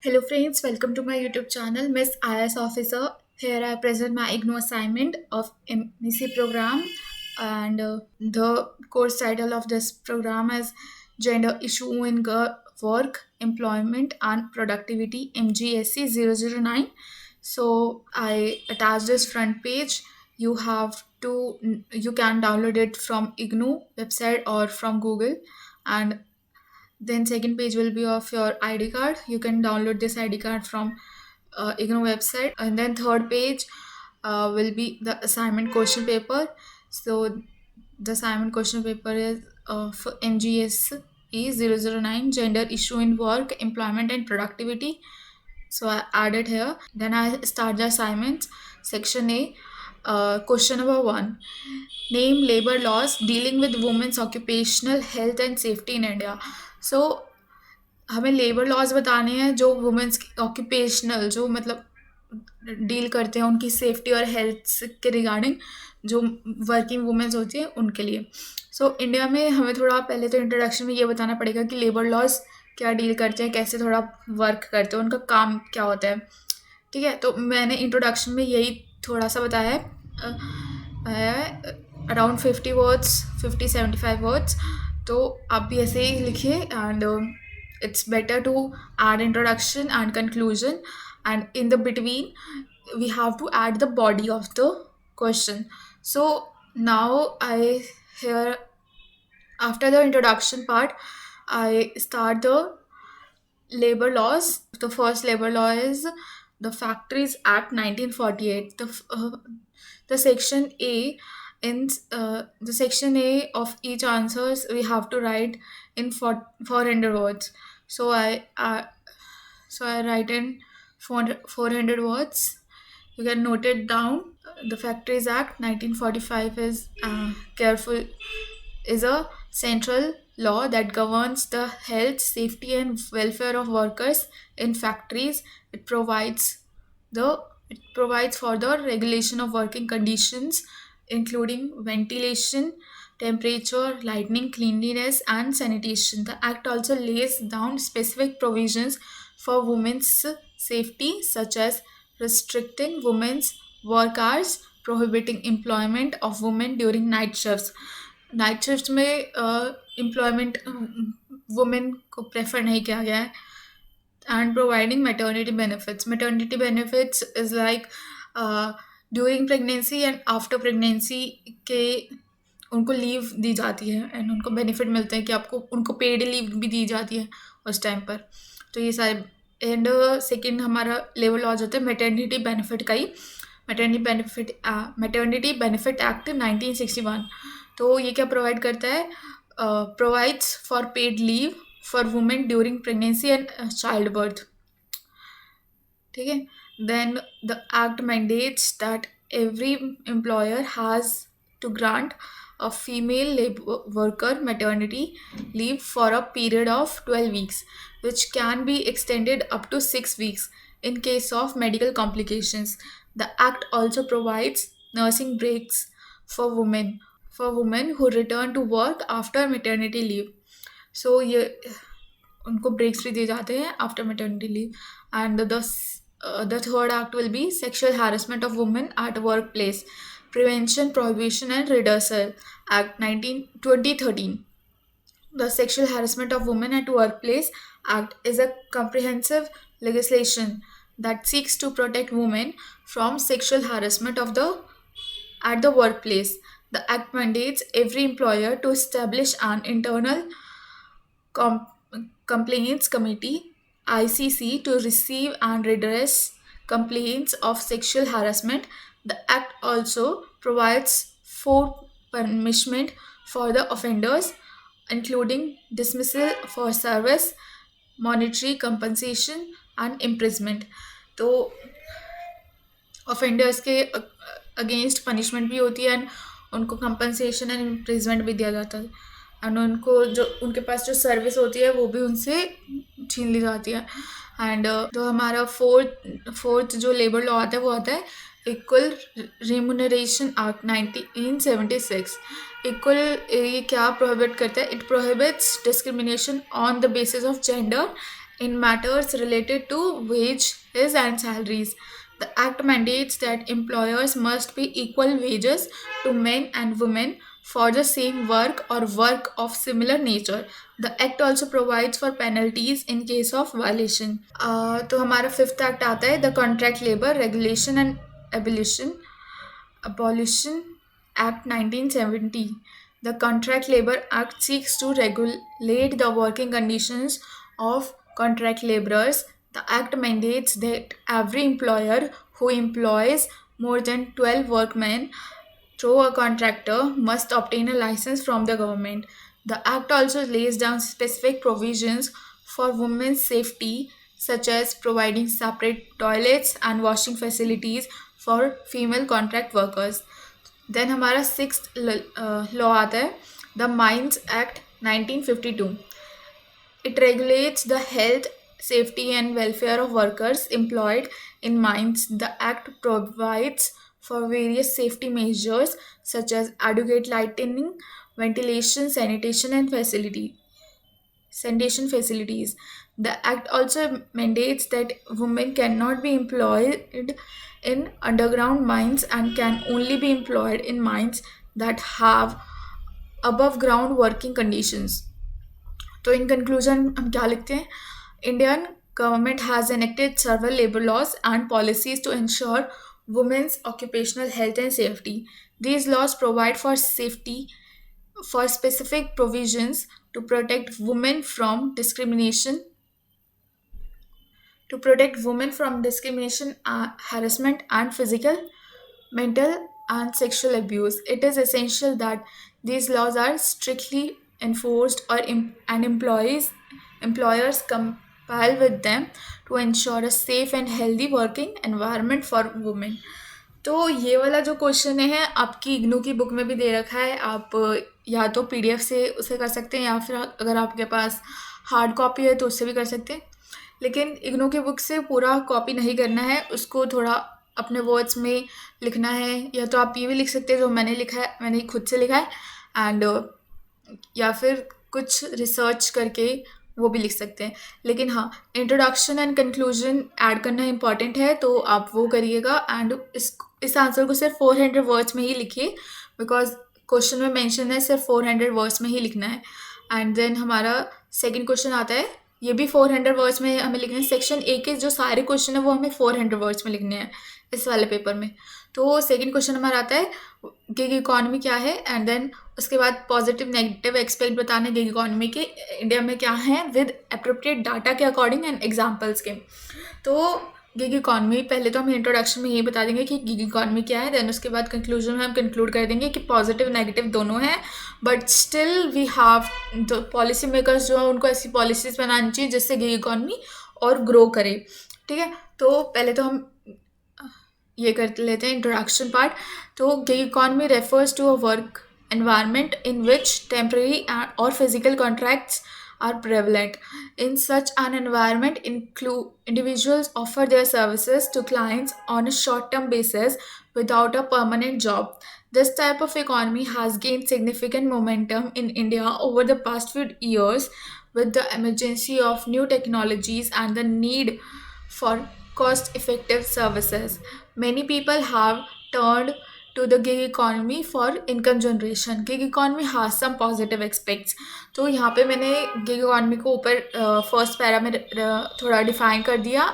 Hello friends, welcome to my YouTube channel, Miss IS Officer. Here I present my IGNOU assignment of MGSE program, and the course title of this program is Gender Issue in Work, Employment and Productivity MGSE 009. So I attach this front page. You can download it from IGNOU website or from Google, and then second page will be of your ID card. You can download this ID card from IGNOU website. And then third page will be the assignment question paper. So the assignment question paper is for MGSE 009, Gender Issue in Work, Employment and Productivity. So I added here. Then I start the assignments. Section A, question number 1. Name labor laws dealing with women's occupational health and safety in India. So हमें labour laws बताने हैं जो women's occupational जो मतलब deal करते हैं उनकी safety और हेल्थ के रिगार्डिंग, जो वर्किंग वुमेन्स होती हैं उनके लिए. सो इंडिया में हमें थोड़ा पहले तो इंट्रोडक्शन में ये बताना पड़ेगा कि लेबर लॉज क्या डील करते हैं, कैसे थोड़ा वर्क करते हैं, उनका काम क्या होता है. ठीक है, तो मैंने इंट्रोडक्शन में यही थोड़ा सा बताया है, अराउंड 50 वर्ड्स, 50-75 वर्ड्स. तो आप भी ऐसे ही लिखिए, and it's better to add introduction and conclusion, and in the between we have to add the body of the question. So now I here after the introduction part I start the labor laws. The first labor law is the Factories Act 1948. The section A, in the section A of each answers we have to write in 400 words. So I write in 400 words. You can note it down. The Factories Act 1945 is a central law that governs the health, safety, and welfare of workers in factories. It provides for the regulation of working conditions, including ventilation, temperature, lighting, cleanliness, and sanitation. The Act also lays down specific provisions for women's safety, such as restricting women's work hours, prohibiting employment of women during night shifts. Night shift में employment women को prefer नहीं किया गया है. And providing maternity benefits. Maternity benefits is like during pregnancy and after pregnancy के उनको leave दी जाती है, एंड उनको बेनिफिट मिलते हैं कि आपको उनको पेड लीव भी दी जाती है उस टाइम पर. तो ये सारे. एंड सेकेंड हमारा लेवल लॉज होता है मैटरनिटी बेनिफिट का ही. Maternity benefit act 1961. तो ये क्या प्रोवाइड करता है? Provides for paid leave for women during pregnancy and childbirth. ठीक है. Then the act mandates that every employer has to grant a female worker maternity leave for a period of 12 weeks, which can be extended up to 6 weeks in case of medical complications. The act also provides nursing breaks for women who return to work after maternity leave. So ये उनको breaks भी दिए जाते हैं after maternity leave. And the third act will be Sexual Harassment of Women at Workplace, Prevention, Prohibition and Redressal Act 2013. The Sexual Harassment of Women at Workplace Act is a comprehensive legislation that seeks to protect women from sexual harassment at the workplace. The act mandates every employer to establish an internal complaints committee ICC to receive and redress complaints of sexual harassment. The act also provides for punishment for the offenders, including dismissal for service, monetary compensation and imprisonment. तो offenders के against punishment भी होती है, and उनको compensation and imprisonment भी दिया जाता है, एंड उनको जो उनके पास जो सर्विस होती है वो भी उनसे छीन ली जाती है. एंड तो हमारा फोर्थ जो लेबर लॉ आता है वो आता है इक्वल रिम्यूनरेशन एक्ट 1976. इक्वल ये क्या प्रोहिबिट करता है? It prohibits discrimination on the basis of gender in matters related to wages and salaries. The Act mandates that employers must pay equal wages to men and women for the same work or work of similar nature. The Act also provides for penalties in case of violation. तो हमारा fifth act आता है the contract labour regulation and abolition Abolition Act 1970. The Contract Labor Act seeks to regulate the working conditions of contract laborers. The Act mandates that every employer who employs more than 12 workmen through a contractor must obtain a license from the government. The Act also lays down specific provisions for women's safety, such as providing separate toilets and washing facilities for female contract workers. Then हमारा sixth law आता है the mines act 1952. It regulates the health, safety, and welfare of workers employed in mines. The Act provides for various safety measures such as adequate lighting, ventilation, sanitation facilities. The Act also mandates that women cannot be employed in underground mines and can only be employed in mines that have above ground working conditions. तो in conclusion हम क्या लिखते हैं Indian government has enacted several labor laws and policies to ensure women's occupational health and safety. These laws provide for specific provisions to protect women from discrimination, harassment, and physical, mental, and sexual abuse. It is essential that these laws are strictly enforced and employers comply with them to ensure a safe and healthy working environment for women. तो ये वाला जो question है आपकी इग्नू की book में भी दे रखा है. आप या तो पीडीएफ से उसे कर सकते हैं या फिर अगर आपके पास हार्ड कॉपी है तो उससे भी कर सकते हैं. लेकिन इग्नू की बुक से पूरा कॉपी नहीं करना है, उसको थोड़ा अपने वर्ड्स में लिखना है. या तो आप ये भी लिख सकते हैं जो मैंने लिखा है, मैंने खुद से लिखा है, एंड या फिर कुछ रिसर्च करके वो भी लिख सकते हैं. लेकिन हाँ, इंट्रोडक्शन एंड कंक्लूजन ऐड करना इंपॉर्टेंट है, तो आप वो करिएगा. एंड इस आंसर को सिर्फ 400 वर्ड्स में ही लिखिए, बिकॉज क्वेश्चन में मेंशन है सिर्फ 400 वर्ड्स में ही लिखना है. एंड देन हमारा सेकंड क्वेश्चन आता है, ये भी 400 वर्ड्स में हमें लिखना है. सेक्शन ए के जो सारे क्वेश्चन है वो हमें 400 वर्ड्स में लिखने हैं इस वाले पेपर में. तो सेकंड क्वेश्चन हमारा आता है गिग इकॉनमी क्या है, एंड देन उसके बाद पॉजिटिव नेगेटिव एक्सपेक्ट बताना गिग इकॉनमी के इंडिया में क्या है विद अप्रोप्रिएट डाटा के अकॉर्डिंग एंड एग्जांपल्स के. तो गिग इकॉनमी पहले तो हम इंट्रोडक्शन में ये बता देंगे कि गिग इकॉनमी क्या है, देन उसके बाद कंक्लूजन में हम कंक्लूड कर देंगे कि पॉजिटिव नेगेटिव दोनों हैं, but still we have the policy makers जो है उनको ऐसी पॉलिसीज बनानी चाहिए जिससे गिग इकॉनमी और ग्रो करे. ठीक है, तो पहले तो हम ये कर लेते हैं इंट्रोडक्शन पार्ट. तो gig economy refers to a work environment in which temporary or physical contracts are prevalent. In such an environment, individuals offer their services to clients on a short-term basis without a permanent job. This type of economy has gained significant momentum in India over the past few years with the emergence of new technologies and the need for cost-effective services. Many people have turned to the gig economy for income generation. Gig economy has some positive aspects. तो यहाँ पे मैंने gig economy को ऊपर first para में थोड़ा define कर दिया,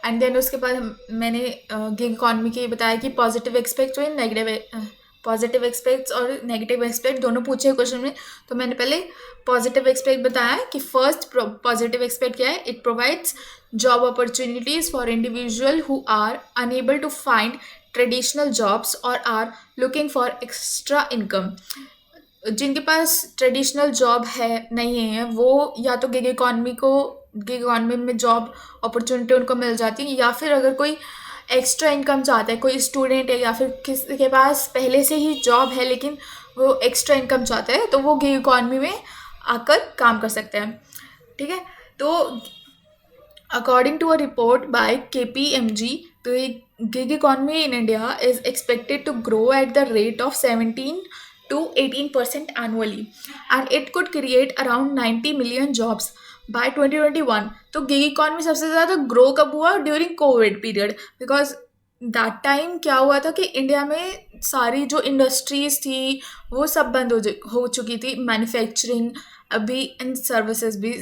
एंड देन उसके बाद मैंने gig economy के बताया कि पॉजिटिव एक्सपेक्ट्स और पॉजिटिव एक्सपेक्ट्स और नेगेटिव एक्सपेक्ट दोनों पूछे क्वेश्चन में. तो मैंने पहले पॉजिटिव एक्सपेक्ट बताया कि फर्स्ट पॉजिटिव एक्सपेक्ट क्या है. It provides job opportunities for individual who are unable to find traditional jobs or are looking for extra income. जिनके पास ट्रेडिशनल जॉब है नहीं है वो या तो गिग इकॉनमी में जॉब अपॉर्चुनिटी उनको मिल जाती है, या फिर अगर कोई एक्स्ट्रा इनकम चाहता है, कोई स्टूडेंट है या फिर किसी के पास पहले से ही जॉब है लेकिन वो एक्स्ट्रा इनकम चाहता है, तो वो गिग इकॉनमी में आकर काम कर सकते हैं. ठीक है, तो according to a report by KPMG, the gig economy in India is expected to grow at the rate of 17 to 18% annually, and it could create around 90 million jobs. Bye 2021 तो गिग इकॉनमी सबसे ज़्यादा grow कब हुआ? During Covid period, because that time क्या हुआ था कि India में सारी जो इंडस्ट्रीज थी वो सब बंद हो चुकी थी, मैन्युफैक्चरिंग अभी एंड सर्विसेज भी।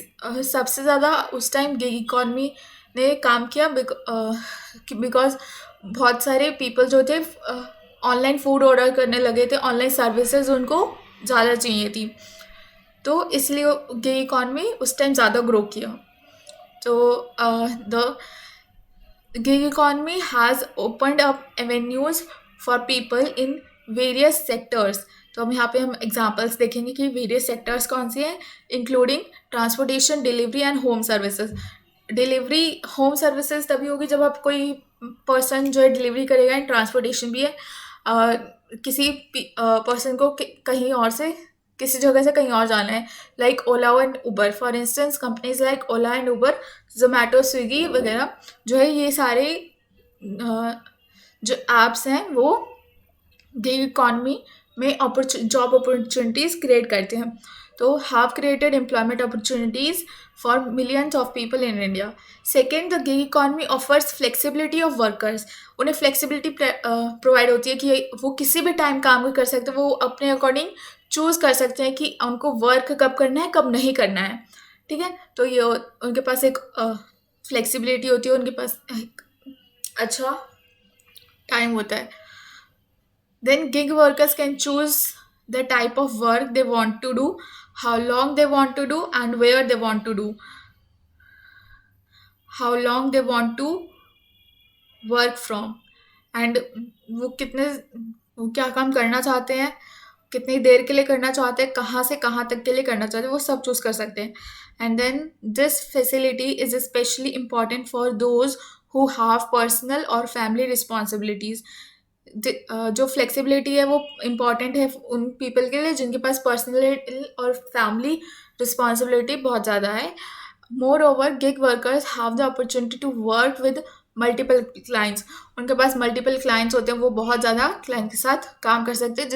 सबसे ज़्यादा उस टाइम गिग इकॉनमी ने काम किया बिकॉज बहुत सारे पीपल जो थे ऑनलाइन फूड ऑर्डर करने लगे थे, ऑनलाइन सर्विसेज उनको ज़्यादा चाहिए थी, तो इसलिए गिग इकॉनमी उस टाइम ज़्यादा ग्रो किया। तो the gig economy has opened up avenues for people in various sectors। तो हम यहाँ पे हम एग्जांपल्स देखेंगे कि वेरियस सेक्टर्स कौन से हैं, including transportation, delivery and home services. Delivery home services तभी होगी जब आप कोई पर्सन जो है डिलीवरी करेगा, एंड ट्रांसपोर्टेशन भी है। किसी पर्सन को कहीं और से किसी जगह से कहीं और जाना है, like Ola and Uber for instance. Companies like Ola and Uber, Zomato, Swiggy वगैरह जो है, ये सारे जो एप्स हैं वो गिग इकॉनमी में जॉब अपॉर्चुनिटीज़ क्रिएट करते हैं। तो have created employment opportunities for millions of people in India. Second, the gig economy offers flexibility of workers. उन्हें फ्लेक्सिबिलिटी प्रोवाइड होती है कि वो किसी भी टाइम काम कर सकते हैं, वो अपने अकॉर्डिंग चूज़ कर सकते हैं कि उनको वर्क कब करना है, कब नहीं करना है। ठीक है, तो ये उनके पास एक फ्लेक्सिबिलिटी होती है, उनके पास एक अच्छा टाइम होता है। Then gig workers can choose the type of work they want to do, how long they want to do, and where they want to do, how long they want to work from, and वो कितने वो क्या काम करना चाहते हैं, कितनी देर के लिए करना चाहते हैं, कहाँ से कहाँ तक के लिए करना चाहते हैं, वो सब चूज़ कर सकते हैं। And then this facility is specially important for those who have personal और फैमिली रिस्पॉन्सिबिलिटीज़। जो फ्लेक्सिबिलिटी है वो इम्पॉर्टेंट है उन पीपल के लिए जिनके पास पर्सनल और फैमिली रिस्पॉन्सिबिलिटी बहुत ज़्यादा है। Moreover gig workers have the opportunity to work with multiple clients. उनके पास मल्टीपल क्लाइंट्स होते हैं, वो बहुत ज़्यादा क्लाइंट के साथ काम कर सकते हैं,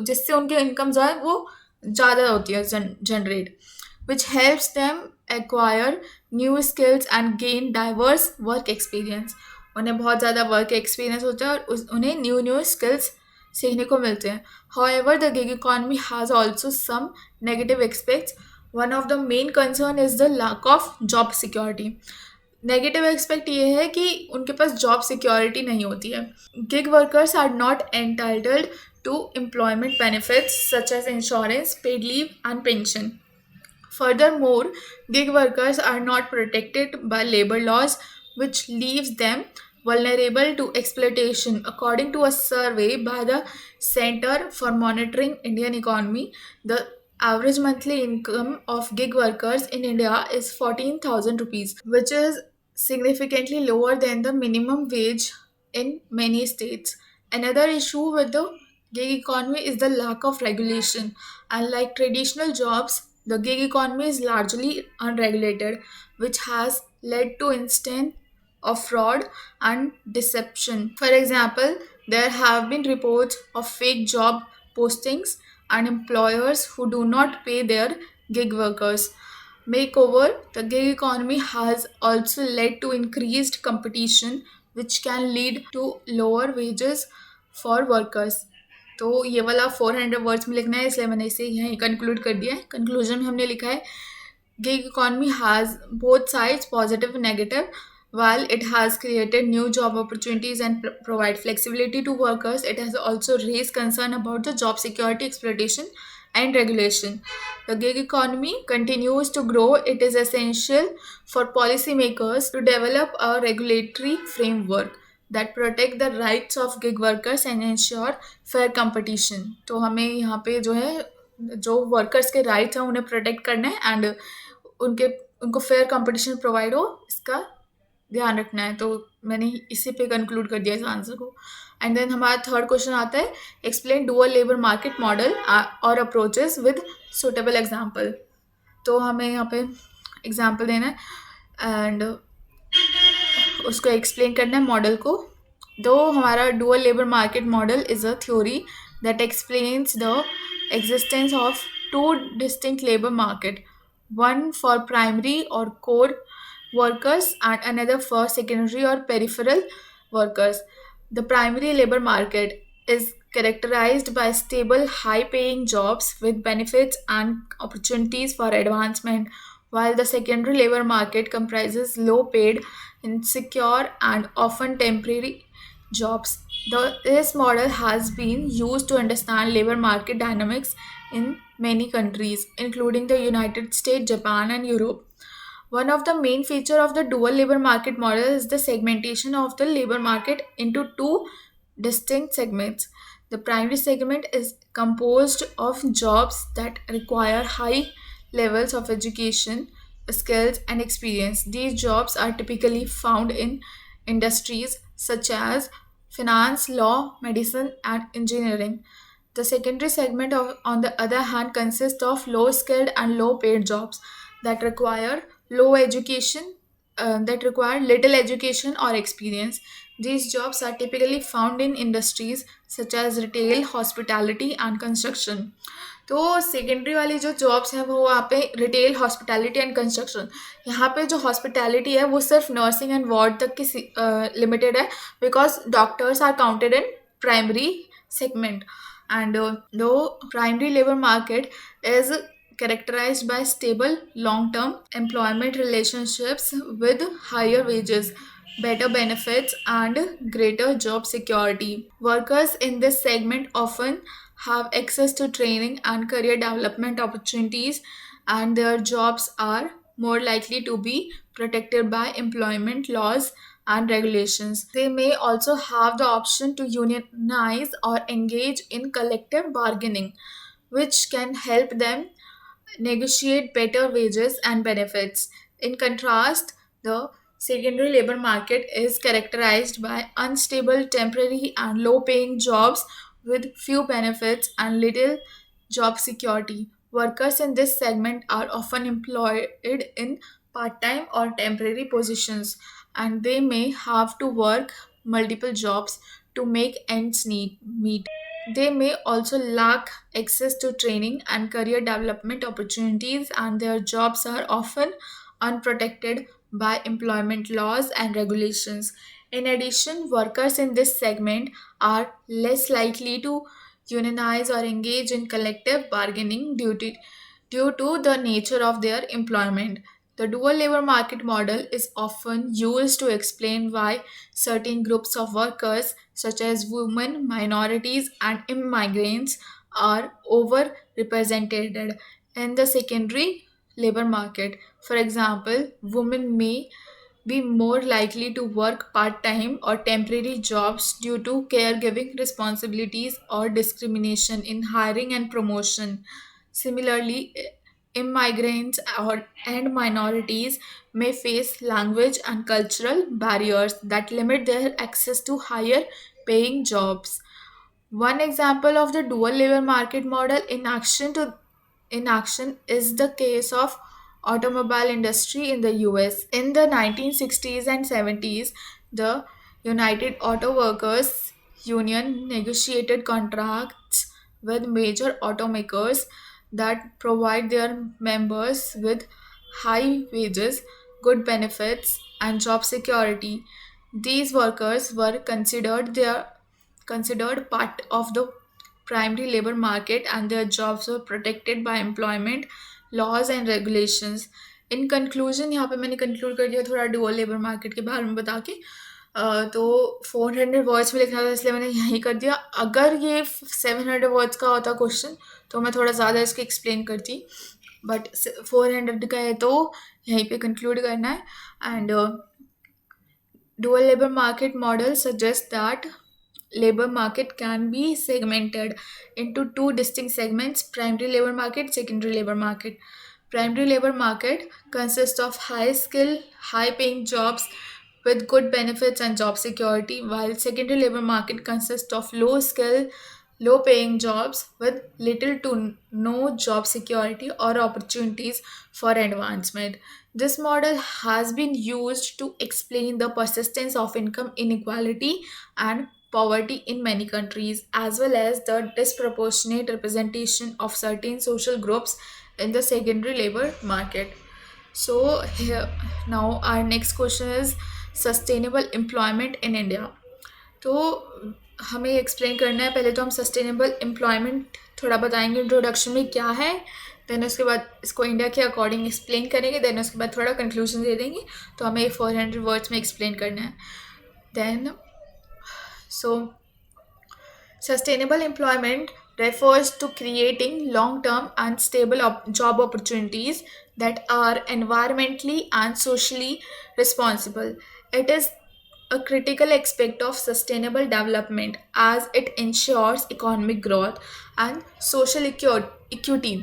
जिससे उनकी इनकम जो है वो ज़्यादा होती है generate, which helps them acquire new skills and gain diverse work experience। उन्हें बहुत ज़्यादा वर्क एक्सपीरियंस होता है और उन्हें न्यू स्किल्स सीखने को मिलते हैं। However, the gig economy has also some negative aspects. One of the main concern is the lack of job security। Negative expect ये है कि उनके पास जॉब सिक्योरिटी नहीं होती है। Gig workers are not entitled to employment benefits such as insurance, paid leave and pension. Furthermore, gig workers are not protected by labor laws, which leaves them vulnerable to exploitation. According to a survey by the Center for Monitoring Indian Economy, the average monthly income of gig workers in India is 14,000 rupees, which is significantly lower than the minimum wage in many states. Another issue with the gig economy is the lack of regulation. Unlike traditional jobs, the gig economy is largely unregulated, which has led to instances of fraud and deception. For example, there have been reports of fake job postings and employers who do not pay their gig workers. Makeover, the gig economy has also led to increased competition, which can lead to lower wages for workers। तो ये वाला 400 words में लिखना है, इसलिए मैंने इसे यहीं कंक्लूड कर दिया है। कंक्लूजन में हमने लिखा है gig economy has both sides, positive and negative. While it has created new job opportunities and provide flexibility to workers, it has also raised concern about the job security, exploitation, and regulation. The gig economy continues to grow. It is essential for policymakers to develop a regulatory framework that protect the rights of gig workers and ensure fair competition। तो हमें यहाँ पे जो है जो workers के rights हैं उन्हें प्रोटेक्ट करना है एंड उनको फेयर कंपटीशन प्रोवाइड हो, इसका ध्यान रखना है। तो मैंने इसी पे कंक्लूड कर दिया इस आंसर को। एंड देन हमारा थर्ड क्वेश्चन आता है, explain dual labour market model और अप्रोचेस विद सुटेबल एग्जाम्पल। तो हमें यहाँ पे एग्जाम्पल देना है एंड उसको एक्सप्लेन करना है मॉडल को। दो हमारा dual labour market model is a theory that explains the existence of two distinct labor market, one for primary or core workers and another for secondary or peripheral workers. The primary labor market is characterized by stable, high paying jobs with benefits and opportunities for advancement, while the secondary labor market comprises low paid, insecure, and often temporary jobs. This model has been used to understand labor market dynamics in many countries, including the United States, Japan, and Europe. One of the main features of the dual labor market model is the segmentation of the labor market into two distinct segments. The primary segment is composed of jobs that require high levels of education, skills, and experience. These jobs are typically found in industries such as finance, law, medicine, and engineering. The secondary segment, on the other hand, consists of low skilled and low paid jobs that require low education, that require little education or experience. These jobs are typically found in industries such as retail, hospitality, and construction. तो secondary वाली जो jobs हैं वो वहाँ पे retail hospitality and construction. यहाँ पे जो हॉस्पिटैलिटी है वो सिर्फ नर्सिंग एंड वार्ड तक की लिमिटेड है, because doctors are counted in primary segment. And the primary labor market is characterized by stable long-term employment relationships with higher wages, better benefits, and greater job security. Workers in this segment often have access to training and career development opportunities, and their jobs are more likely to be protected by employment laws and regulations. They may also have the option to unionize or engage in collective bargaining, which can help them negotiate better wages and benefits. In contrast, the secondary labor market is characterized by unstable, temporary, and low paying jobs with few benefits and little job security. Workers in this segment are often employed in part time or temporary positions, and they may have to work multiple jobs to make meet. They may also lack access to training and career development opportunities, and their jobs are often unprotected by employment laws and regulations. In addition, workers in this segment are less likely to unionize or engage in collective bargaining due to the nature of their employment. The dual labor market model is often used to explain why certain groups of workers, such as women, minorities, and immigrants, are overrepresented in the secondary labor market. For example, women may be more likely to work part time or temporary jobs due to caregiving responsibilities or discrimination in hiring and promotion. Similarly, immigrants and minorities may face language and cultural barriers that limit their access to higher paying jobs. One example of the dual labor market model in action is the case of automobile industry in the US. In the 1960s and 70s, the United Auto Workers Union negotiated contracts with major automakers that provide their members with high wages, good benefits, and job security. These workers were considered part of the primary labor market, and their jobs were protected by employment laws and regulations. In conclusion यहाँ पे मैंने conclude कर दिया थोड़ा dual labour market के बारे में बता के. तो 400 वर्ड्स में लिखना था इसलिए मैंने यहीं कर दिया. अगर ये 700 वर्ड्स का होता क्वेश्चन तो मैं थोड़ा ज़्यादा इसको एक्सप्लेन करती, बट 400 का है तो यहीं पे कंक्लूड करना है. And dual labor market model suggests that labor market can be segmented into two distinct segments: primary labor market, secondary labor market. Primary labor market consists of high skill, high paying jobs with good benefits and job security, while secondary labor market consists of low skill, low paying jobs with little to no job security or opportunities for advancement. This model has been used to explain the persistence of income inequality and poverty in many countries, as well as the disproportionate representation of certain social groups in the secondary labor market. So here now our next question is sustainable employment in India. तो हमें explain करना है, पहले तो हम sustainable employment थोड़ा बताएंगे introduction में क्या है, देन उसके बाद इसको इंडिया के अकॉर्डिंग एक्सप्लेन करेंगे, देन उसके बाद थोड़ा कंक्लूजन दे देंगे. तो हमें 400 वर्ड्स में एक्सप्लेन करना है. Then so sustainable employment refers to creating long term and stable job opportunities that are environmentally and socially responsible. It is a critical aspect of sustainable development as it ensures economic growth and social equity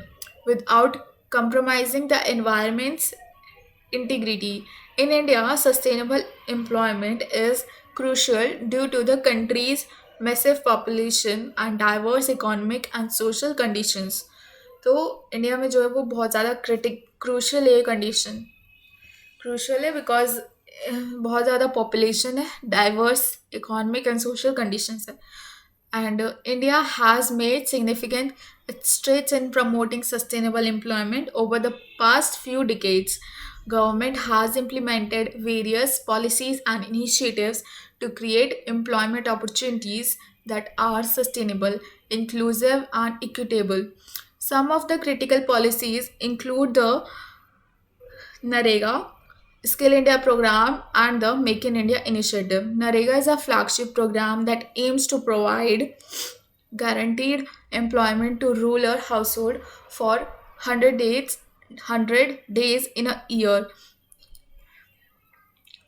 without compromising the environment's integrity. In India, sustainable employment is crucial due to the country's massive population and diverse economic and social conditions. तो India में जो है वो बहुत ज़्यादा crucial है condition. Crucial है because बहुत ज़्यादा पॉपुलेशन है, diverse economic and social conditions है. And India has made significant strides in promoting sustainable employment over the past few decades. Government has implemented various policies and initiatives to create employment opportunities that are sustainable, inclusive, and equitable. Some of the critical policies include the NAREGA, Skill India program, and the Make in India initiative. NAREGA is a flagship program that aims to provide guaranteed employment to rural household for 100 days in a year.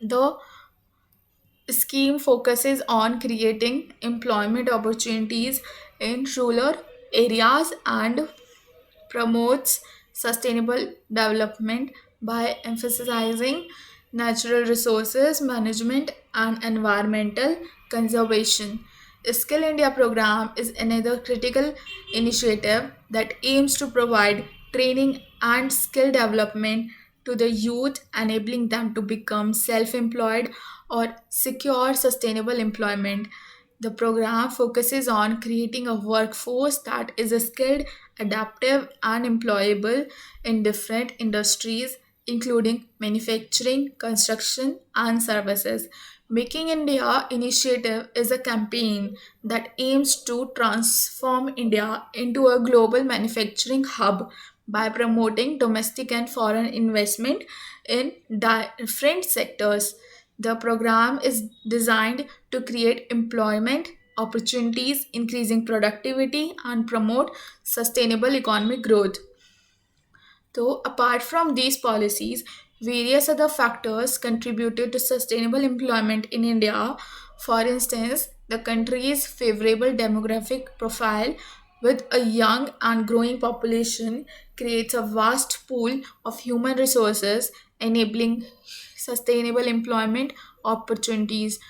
The scheme focuses on creating employment opportunities in rural areas and promotes sustainable development by emphasizing natural resources management and environmental conservation. Skill India program is another critical initiative that aims to provide training and skill development to the youth, enabling them to become self employed or secure sustainable employment. The program focuses on creating a workforce that is skilled, adaptive, and employable in different industries, including manufacturing, construction, and services. Making India initiative is a campaign that aims to transform India into a global manufacturing hub by promoting domestic and foreign investment in different sectors. The program is designed to create employment opportunities, increasing productivity, and promote sustainable economic growth. So, apart from these policies, various other factors contributed to sustainable employment in India. For instance, the country's favorable demographic profile with a young and growing population creates a vast pool of human resources, enabling sustainable employment opportunities.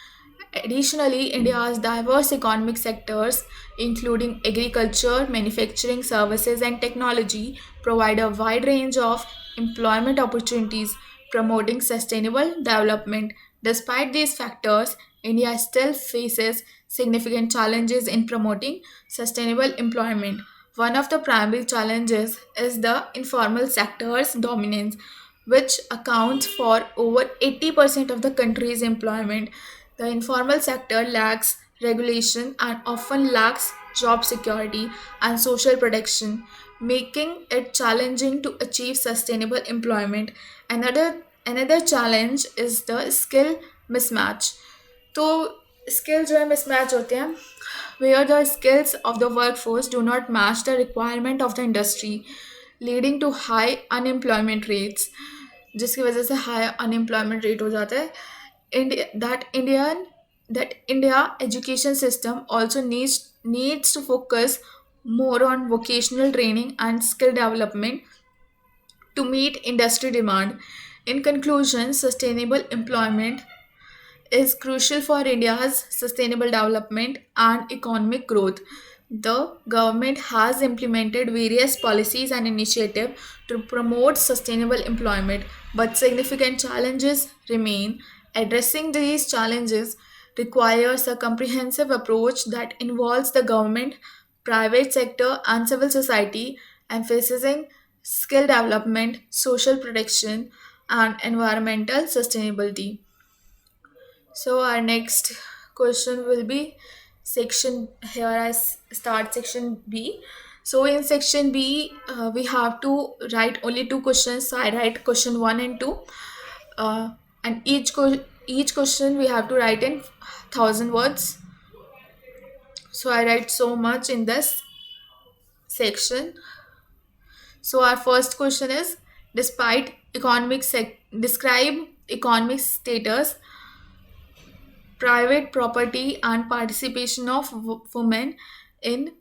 Additionally, India's diverse economic sectors, including agriculture, manufacturing, services, and technology, provide a wide range of employment opportunities, promoting sustainable development. Despite these factors, India still faces significant challenges in promoting sustainable employment. One of the primary challenges is the informal sector's dominance, which accounts for over 80% of the country's employment. The informal sector lacks regulation and often lacks job security and social protection, making it challenging to achieve sustainable employment. Another challenge is the skill mismatch. तो skill जो है mismatch होते हैं where the skills of the workforce do not match the requirement of the industry, leading to high unemployment rates, जिसकी वजह से high unemployment rate हो जाता है. India, that India education system also needs to focus more on vocational training and skill development to meet industry demand. In conclusion, sustainable employment is crucial for India's sustainable development and economic growth. The government has implemented various policies and initiatives to promote sustainable employment, but significant challenges remain. Addressing these challenges requires a comprehensive approach that involves the government, private sector, and civil society, emphasizing skill development, social protection, and environmental sustainability. So our next question will be section here. Start section B. So in section B, we have to write only two questions. So I write question one and two, and each question we have to write in 1,000 words. So I write so much in this section. So our first question is, despite describe economic status, private property and participation of women in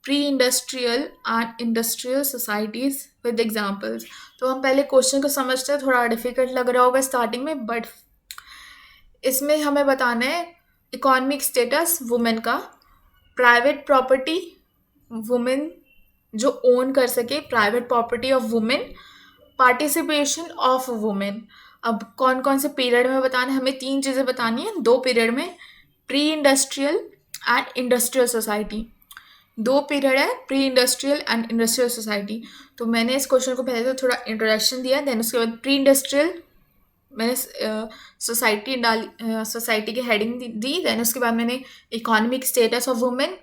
pre-industrial and industrial societies with examples. तो हम पहले question को समझते हैं, थोड़ा difficult लग रहा होगा स्टार्टिंग में, बट इसमें हमें बताना है इकोनॉमिक स्टेटस वुमेन का, प्राइवेट प्रॉपर्टी वुमेन जो ओन कर सके, private property of women, participation of women. अब कौन कौन से पीरियड में बताना है, हमें तीन चीज़ें बतानी है दो पीरियड में, pre industrial and industrial society. दो पीरियड है, pre industrial and industrial society. तो मैंने इस क्वेश्चन को पहले तो थोड़ा इंट्रोडक्शन दिया, देन उसके बाद प्री इंडस्ट्रियल मैंने सोसाइटी डाली, सोसाइटी की हेडिंग दी, देन उसके बाद मैंने इकोनॉमिक स्टेटस ऑफ वुमेन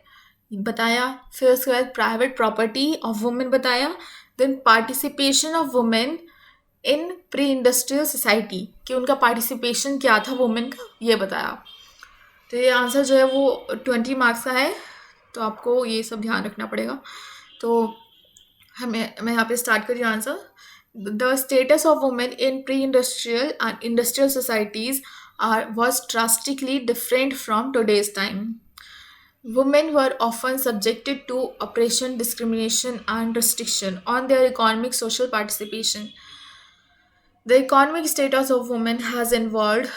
बताया, फिर उसके बाद प्राइवेट प्रॉपर्टी ऑफ वुमेन बताया, then participation of women in pre industrial society कि उनका पार्टिसिपेशन क्या था वुमेन का, ये बताया। तो ये आंसर जो है वो 20 मार्क्स का है, तो आपको ये सब ध्यान रखना पड़ेगा। तो मैं यहाँ पे स्टार्ट करी answer. The status of women in pre industrial and industrial societies was drastically different from today's time. Women were often subjected to oppression, discrimination, and restriction on their economic social participation. The economic status of women has evolved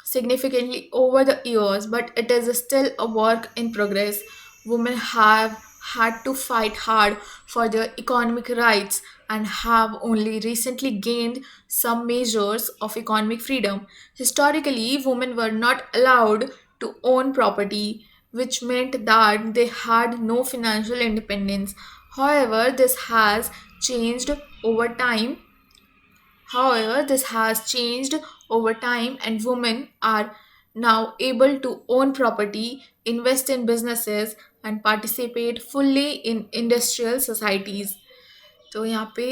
significantly over the years, but it is still a work in progress. Women have had to fight hard for their economic rights and have only recently gained some measures of economic freedom. Historically, women were not allowed to own property, which meant that they had no financial independence. However, this has changed over time However, this has changed over time, and women are now able to own property, invest in businesses, and participate fully in industrial societies. तो यहाँ पे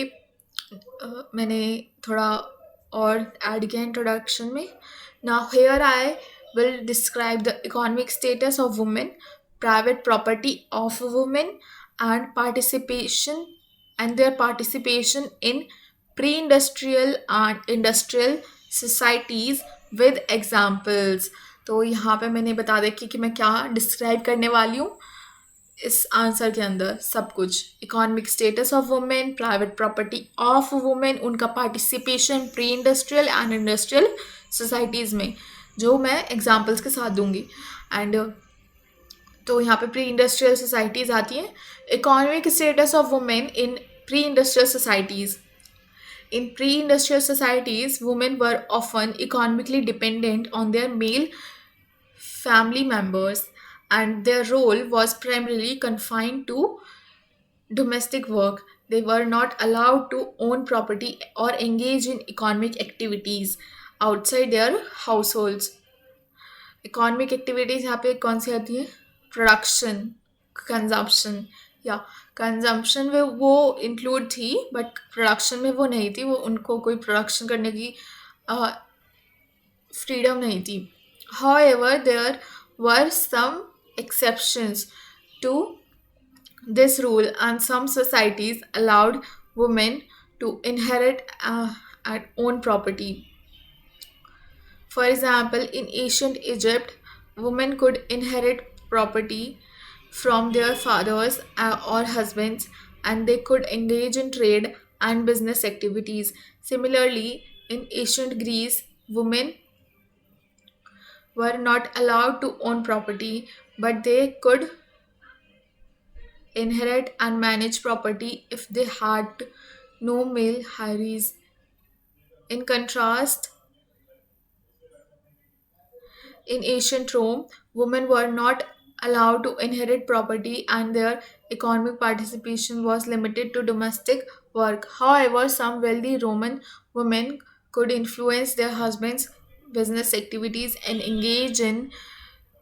मैंने थोड़ा और add किया introduction में। Now here I will describe the economic status of women, private property of women, and participation and their participation in pre-industrial and industrial societies with examples। तो यहाँ पे मैंने बता देखी कि मैं क्या डिस्क्राइब करने वाली हूँ इस आंसर के अंदर, सब कुछ economic status of women, private property of women, उनका participation pre industrial and industrial societies में, जो मैं एग्जाम्पल्स के साथ दूंगी। एंड तो यहाँ पे प्री इंडस्ट्रियल सोसाइटीज़ आती हैं। Economic status of women in pre industrial societies. In pre-industrial societies, women were often economically dependent on their male family members, and their role was primarily confined to domestic work. They were not allowed to own property or engage in economic activities outside their households. Economic activities यहाँ पे कौन सी आती है, production, consumption, या consumption में वो include थी but production में वो नहीं थी, वो उनको कोई प्रोडक्शन करने की फ्रीडम नहीं थी। However, there were some exceptions to this rule, and some societies allowed women to inherit and own property. For example, in ancient Egypt, women could inherit property from their fathers or husbands, and they could engage in trade and business activities. Similarly, in ancient Greece, women were not allowed to own property, but they could inherit and manage property if they had no male heirs. In contrast, in ancient Rome, women were not allowed to inherit property and their economic participation was limited to domestic work. However, some wealthy Roman women could influence their husbands' business activities and engage in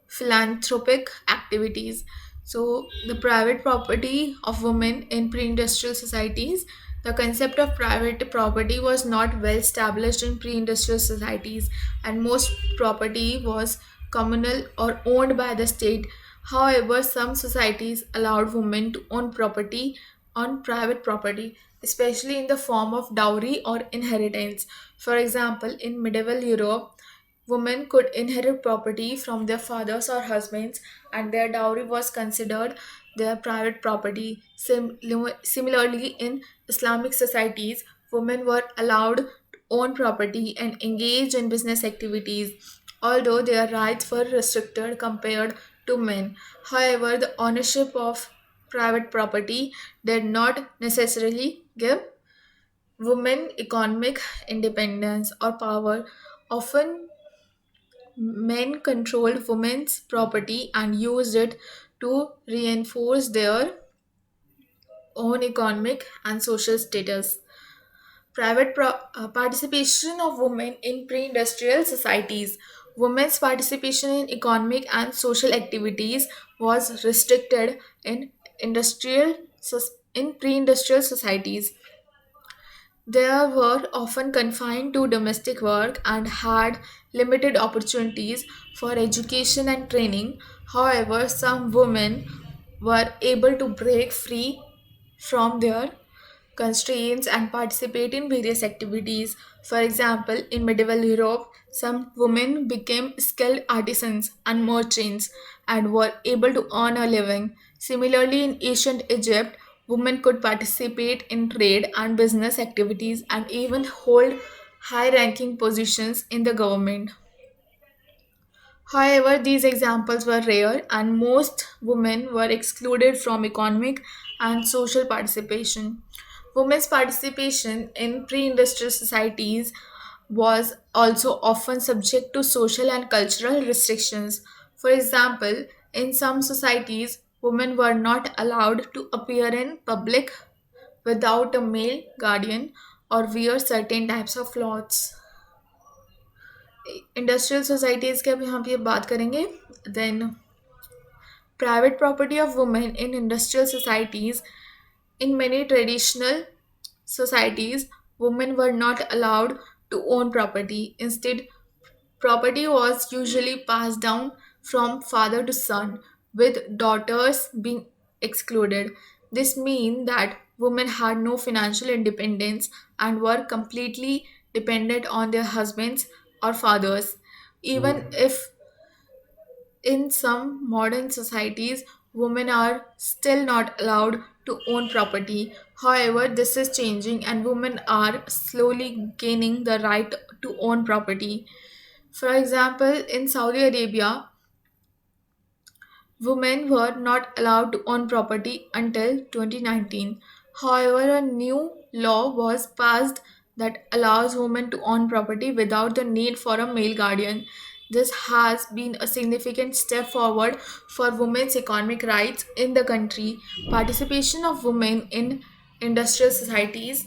philanthropic activities. So, the private property of women in pre industrial societies. The concept of private property was not well established in pre industrial societies, and most property was communal or owned by the state. However, some societies allowed women to own property on private property, especially in the form of dowry or inheritance. For example, in medieval Europe, women could inherit property from their fathers or husbands, and their dowry was considered their private property. Similarly, in Islamic societies, women were allowed to own property and engage in business activities, although their rights were restricted compared to men. However, the ownership of private property did not necessarily give women economic independence or power. Often, men controlled women's property and used it to reinforce their own economic and social status. Participation of women in pre industrial societies. Women's participation in economic and social activities was restricted in in pre-industrial societies. They were often confined to domestic work and had limited opportunities for education and training. However, some women were able to break free from their constraints and participate in various activities. For example, in medieval Europe, some women became skilled artisans and merchants and were able to earn a living. Similarly, in ancient Egypt, women could participate in trade and business activities and even hold high ranking positions in the government. However, these examples were rare, and most women were excluded from economic and social participation. Women's participation in pre industrial societies was also often subject to social and cultural restrictions. For example, in some societies, women were not allowed to appear in public without a male guardian or wear certain types of clothes. Industrial societies की अब यहाँ पे बात करेंगे. Then private property of women in industrial societies. In many traditional societies, women were not allowed to own property. Instead, property was usually passed down from father to son, with daughters being excluded. This means that women had no financial independence and were completely dependent on their husbands or fathers. Even if in some modern societies, women are still not allowed to own property. However, this is changing and women are slowly gaining the right to own property. For example, in Saudi Arabia, women were not allowed to own property until 2019. However, a new law was passed that allows women to own property without the need for a male guardian. This has been a significant step forward for women's economic rights in the country. Participation of women in industrial societies.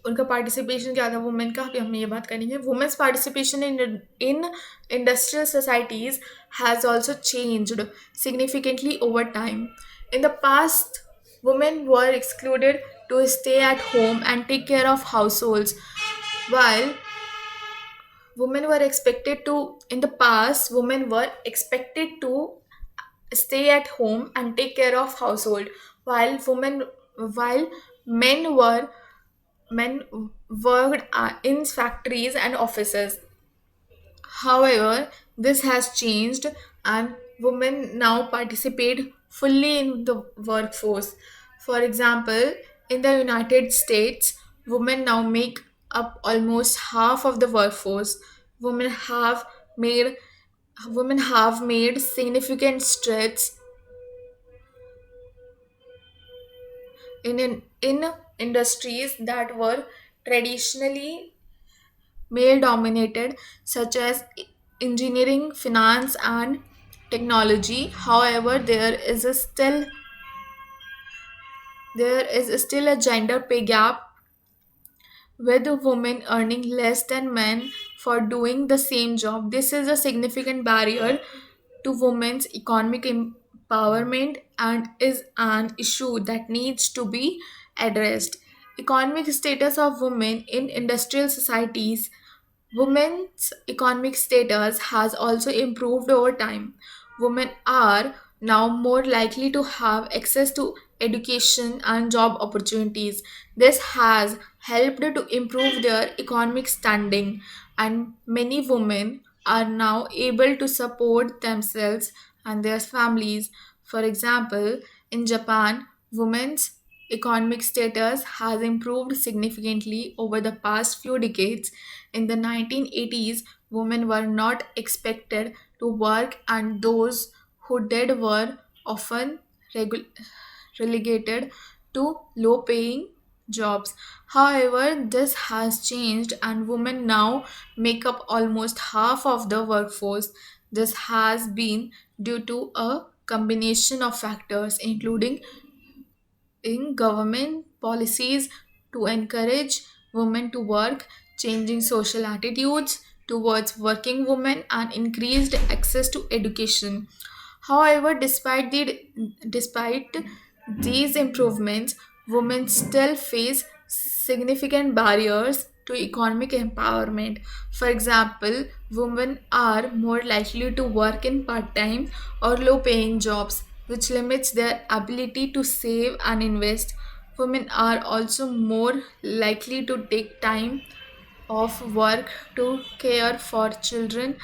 उनका participation क्या था women का, अभी हम ये बात करेंगे. Women's participation in industrial societies has also changed significantly over time. In the past, women were excluded to stay at home and take care of households, while women were expected to, in the past, women were expected to stay at home and take care of household, while men were men worked in factories and offices. However, this has changed and women now participate fully in the workforce. For example, in the United States, women now make up almost half of the workforce. Women have made women have made significant strides in industries that were traditionally male dominated, such as engineering, finance, and technology. However, there is still a gender pay gap with women earning less than men for doing the same job. This is a significant barrier to women's economic empowerment and is an issue that needs to be addressed. Economic status of women in industrial societies. Women's economic status has also improved over time. Women are now more likely to have access to education and job opportunities. This has helped to improve their economic standing, and many women are now able to support themselves and their families. For example, in Japan, women's economic status has improved significantly over the past few decades. In the 1980s, women were not expected to work, and those who did were often regu- relegated to low paying jobs. However, this has changed, and women now make up almost half of the workforce. This has been due to a combination of factors, including in government policies to encourage women to work, changing social attitudes towards working women, and increased access to education. However, despite these improvements, women still face significant barriers to economic empowerment. For example, women are more likely to work in part time or low paying jobs, which limits their ability to save and invest. Women are also more likely to take time of work to care for children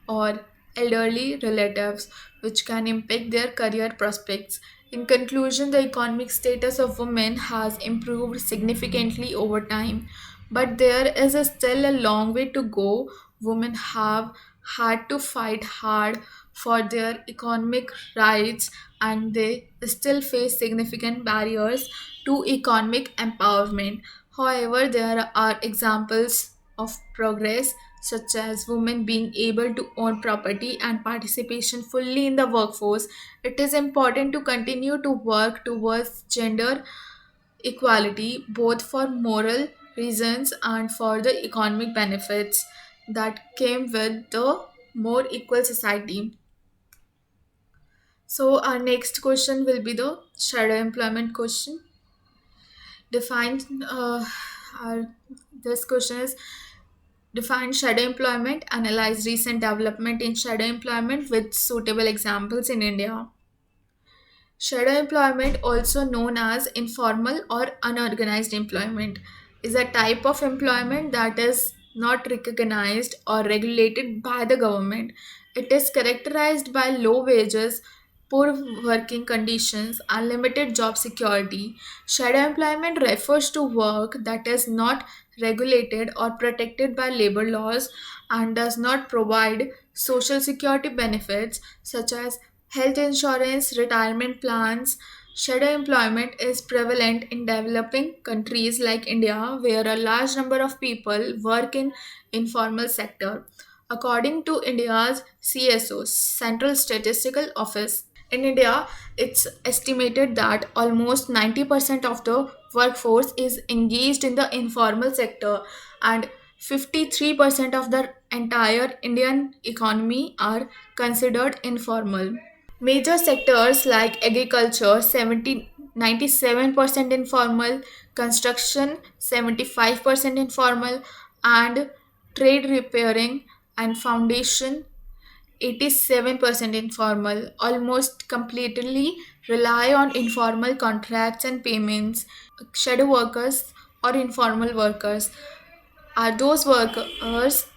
or elderly relatives, which can impact their career prospects. In conclusion, the economic status of women has improved significantly over time, but there is still a long way to go. Women have had to fight hard for their economic rights, and they still face significant barriers to economic empowerment. However, there are examples of progress, such as women being able to own property and participation fully in the workforce. It is important to continue to work towards gender equality, both for moral reasons and for the economic benefits that came with the more equal society. So, our next question will be the shadow employment question. Define, our, this question is: define shadow employment, analyze recent development in shadow employment with suitable examples in India. Shadow employment, also known as informal or unorganized employment, is a type of employment that is not recognized or regulated by the government. It is characterized by low wages, poor working conditions, and limited job security. Shadow employment refers to work that is not regulated or protected by labor laws and does not provide social security benefits such as health insurance, retirement plans. Shadow employment is prevalent in developing countries like India, where a large number of people work in informal sector. According to India's CSO, Central Statistical Office, in India, it's estimated that almost 90% of the workforce is engaged in the informal sector, and 53% of the entire Indian economy are considered informal. Major sectors like agriculture 97% informal, construction 75% informal, and trade repairing and foundation 87% informal, almost completely rely on informal contracts and payments. Shadow workers or informal workers are those workers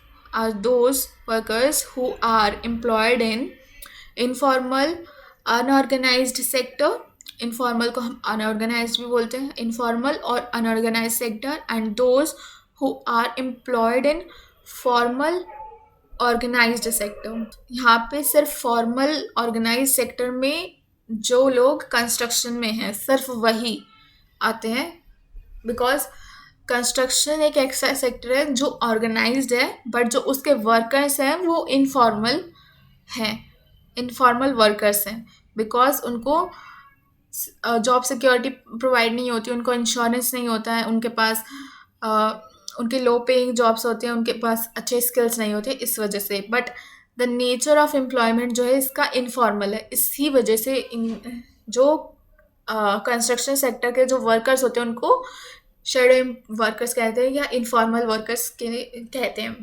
who are employed in informal unorganized sector. informal को हम unorganized भी बोलते हैं, informal और unorganized sector, and those who are employed in formal organised sector. यहाँ पे सिर्फ formal organise sector में जो लोग कंस्ट्रक्शन में हैं सिर्फ वही आते हैं, बिकॉज कंस्ट्रक्शन एक ऐसा सेक्टर है जो ऑर्गेनाइज्ड है, बट जो उसके वर्कर्स हैं वो इनफॉर्मल हैं. इनफॉर्मल वर्कर्स हैं, बिकॉज उनको जॉब सिक्योरिटी प्रोवाइड नहीं होती, उनको इंश्योरेंस नहीं होता है, उनके पास अ, उनके लो पेइंग जॉब्स होते हैं, उनके पास अच्छे स्किल्स नहीं होते इस वजह से। But the nature of employment जो है इसका इनफॉर्मल है, इसी वजह से जो कंस्ट्रक्शन सेक्टर के जो वर्कर्स होते हैं उनको शेडो वर्कर्स कहते हैं या इनफॉर्मल वर्कर्स के कहते हैं।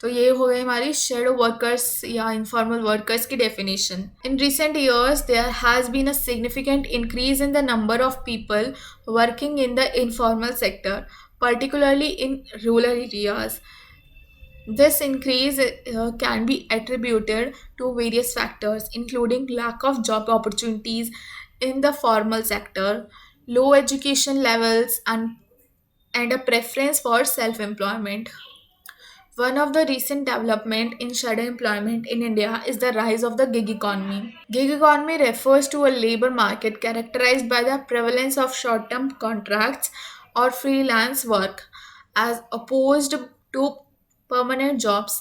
तो ये हो गई हमारी शेडो वर्कर्स या इनफॉर्मल वर्कर्स की definition. In recent years there has been a significant increase in the number of people working in the informal sector, particularly in rural areas. This increase can be attributed to various factors, including lack of job opportunities in the formal sector, low education levels, and a preference for self employment. One of the recent development in shadow employment in India is the rise of the gig economy. Gig economy refers to a labor market characterized by the prevalence of short-term contracts or freelance work as opposed to permanent jobs.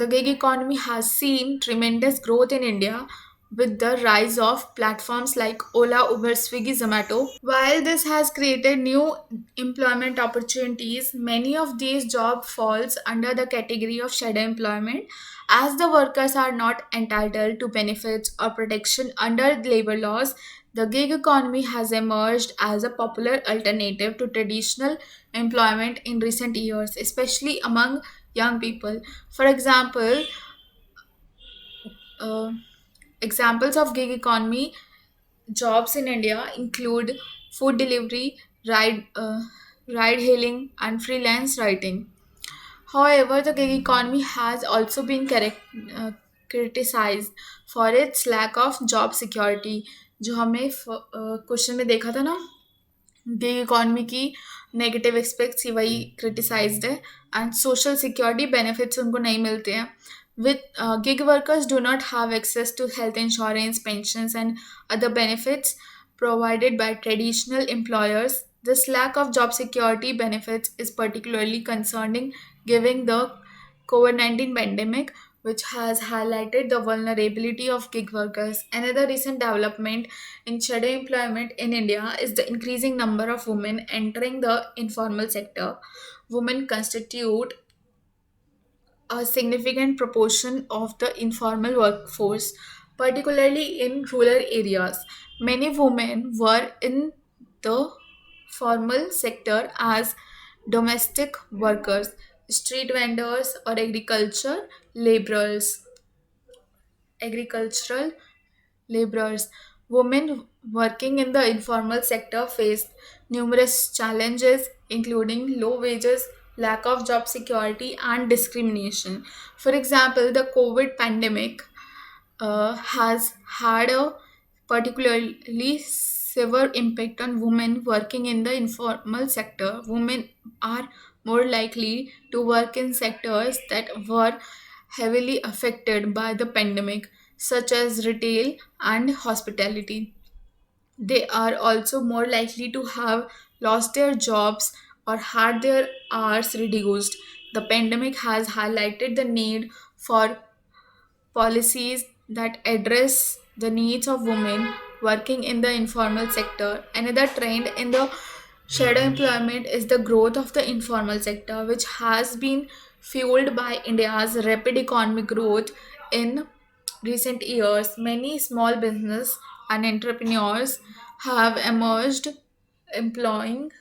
The gig economy has seen tremendous growth in India with the rise of platforms like Ola, Uber, Swiggy, Zomato. While this has created new employment opportunities, many of these jobs falls under the category of shadow employment as the workers are not entitled to benefits or protection under labor laws. The gig economy has emerged as a popular alternative to traditional employment in recent years, especially among young people. For example, uh, examples of gig economy jobs in India include food delivery, ride hailing, and freelance writing. However, the gig economy has also been criticized for its lack of job security, जो हमने question में देखा था ना, gig economy की negative aspects ही वही criticised है, and social security benefits उनको नहीं मिलते हैं। With gig workers do not have access to health insurance, pensions and other benefits provided by traditional employers. This lack of job security benefits is particularly concerning given the COVID-19 pandemic, which has highlighted the vulnerability of gig workers. Another recent development in shadow employment in India is the increasing number of women entering the informal sector. Women constitute a significant proportion of the informal workforce, particularly in rural areas. Many women work in the formal sector as domestic workers, street vendors, or agricultural laborers. Women working in the informal sector face numerous challenges, including low wages, lack of job security, and discrimination. For example, the COVID pandemic has had a particularly severe impact on women working in the informal sector. Women are more likely to work in sectors that were heavily affected by the pandemic, such as retail and hospitality. They are also more likely to have lost their jobs or had their hours reduced. The pandemic has highlighted the need for policies that address the needs of women working in the informal sector. Another trend in the shadow employment is the growth of the informal sector, which has been fueled by India's rapid economic growth in recent years. Many small business and entrepreneurs have emerged, employing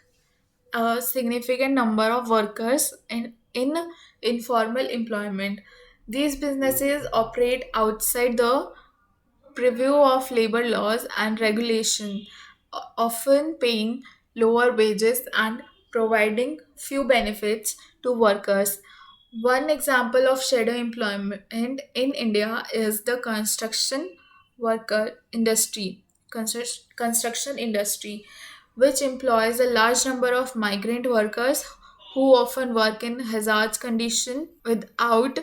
a significant number of workers in informal employment. These businesses operate outside the purview of labor laws and regulation, often paying lower wages and providing few benefits to workers. One example of shadow employment in India is the worker industry, construction industry, which employs a large number of migrant workers who often work in hazardous conditions without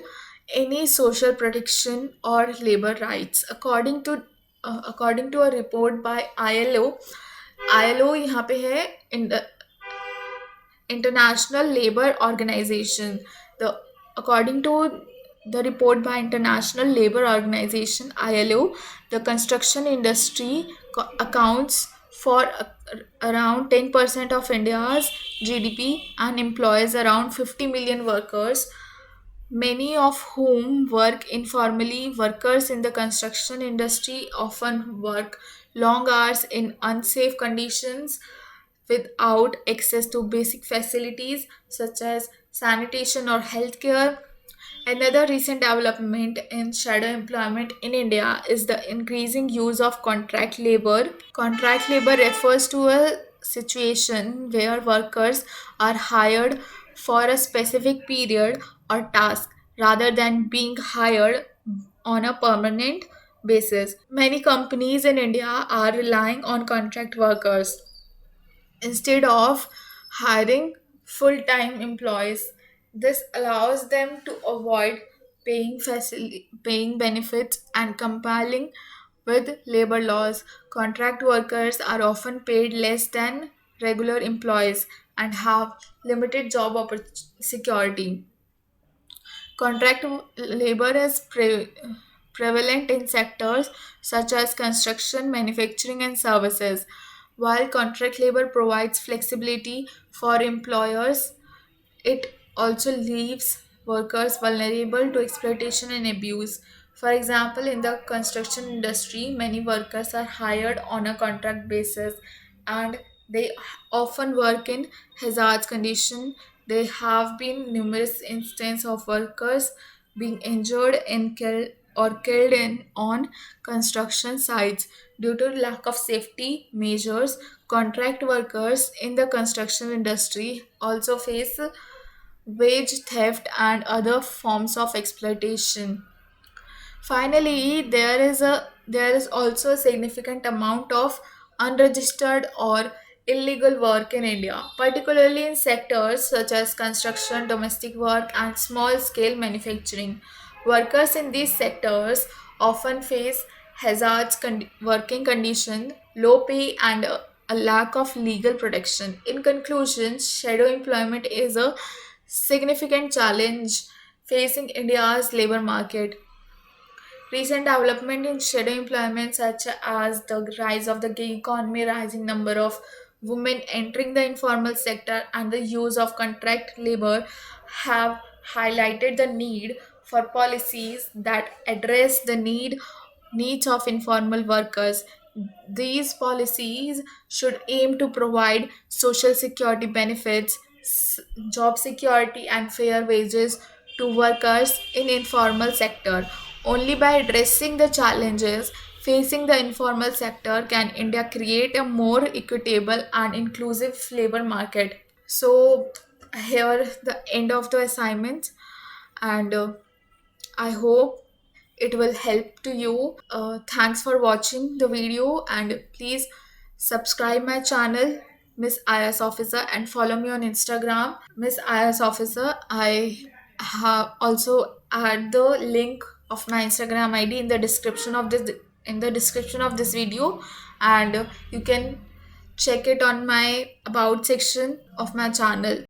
any social protection or labor rights. According to a report by ILO यहाँ पे है International Labour Organization. The according to the report by International Labour Organization ILO, the construction industry accounts for around 10% of India's GDP and employs around 50 million workers, many of whom work informally. Workers in the construction industry often work long hours in unsafe conditions without access to basic facilities such as sanitation or healthcare. Another recent development in shadow employment in India is the increasing use of contract labor. Contract labor refers to a situation where workers are hired for a specific period or task rather than being hired on a permanent basis. Many companies in India are relying on contract workers instead of hiring full time employees. This allows them to avoid paying benefits and complying with labor laws. Contract workers are often paid less than regular employees and have limited job security. Contract labor is prevalent in sectors such as construction, manufacturing, and services. While contract labor provides flexibility for employers, it also leaves workers vulnerable to exploitation and abuse. For example, in the construction industry, many workers are hired on a contract basis and they often work in hazardous conditions. There have been numerous instances of workers being injured and killed in on construction sites due to lack of safety measures. Contract workers in the construction industry also face wage theft and other forms of exploitation. Finally, there is also a significant amount of unregistered or illegal work in India, particularly in sectors such as construction, domestic work, and small scale manufacturing. Workers in these sectors often face working conditions, low pay, and a lack of legal protection. In conclusion, shadow employment is a significant challenge facing India's labor market. Recent development in shadow employment, such as the rise of the gig economy, rising number of women entering the informal sector, and the use of contract labor, have highlighted the need for policies that address the needs of informal workers. These policies should aim to provide social security benefits, job security, and fair wages to workers in informal sector. Only by addressing the challenges facing the informal sector can India create a more equitable and inclusive labor market. So here the end of the assignment, and I hope it will help to you. Thanks for watching the video, and please subscribe my channel, Miss IS Officer, and follow me on Instagram, Miss IS Officer. I have also add the link of my Instagram ID in the description of this video, and you can check it on my about section of my channel.